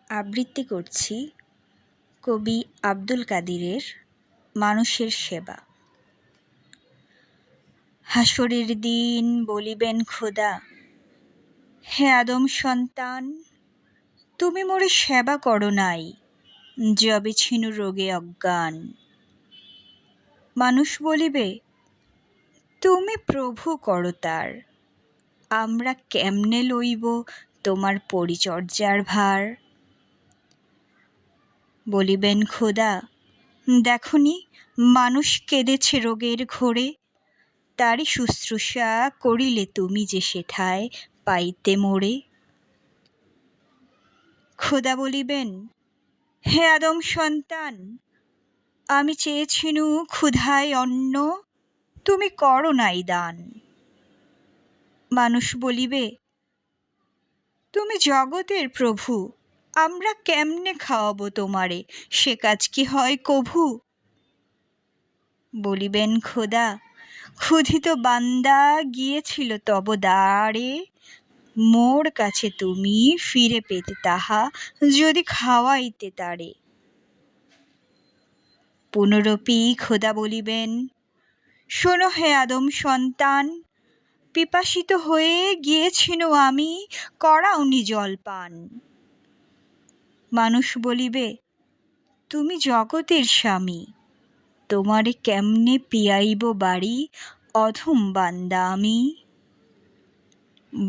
আবৃত্তি করছি কবি আব্দুল কাদিরের মানুষের সেবা। হাসরের দিন বলিবেন খোদা, হে আদম সন্তান, তুমি মোরে সেবা করো নাই, যবে ছিনু রোগে অজ্ঞান। মানুষ বলিবে, তুমি প্রভু করতার, আমরা কেমনে লইব তোমার পরিচর্যার ভার। বলিবেন খোদা, দেখনি মানুষ কেঁদেছে রোগের ঘোরে, তারই শুশ্রূষা করিলে তুমি যে সেথায় পাইতে মোরে। খোদা বলিবেন, হে আদম সন্তান, আমি চেয়েছিনু ক্ষুধায় অন্ন, তুমি করো নাই দান। মানুষ বলিবে, তুমি জগতের প্রভু, আমরা কেমনে খাওয়াবো তোমারে, সে কাজ কি হয় কভু। বলিবেন খোদা, ক্ষুধিত বান্দা গিয়েছিল তব দ্বারে, মোর কাছে তুমি ফিরে পেতে তাহা যদি খাওয়াইতে তারে। পুনরপি খোদা বলিবেন, শোনো হে আদম সন্তান, পিপাসিত হয়ে গিয়েছিনু আমি, করাওনি জলপান। মানুষ বলিবে, তুমি জগতের স্বামী, তোমারে কেমনে পিয়াইব বাড়ি, অধম বান্দা আমি।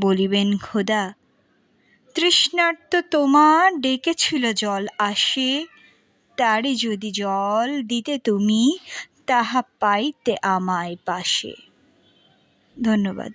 বলিবেন খোদা, তৃষ্ণার্ত তোমার ডেকেছিল জল আসে, তারে যদি জল দিতে তুমি, তাহা পাইতে আমায় পাশে। ধন্যবাদ।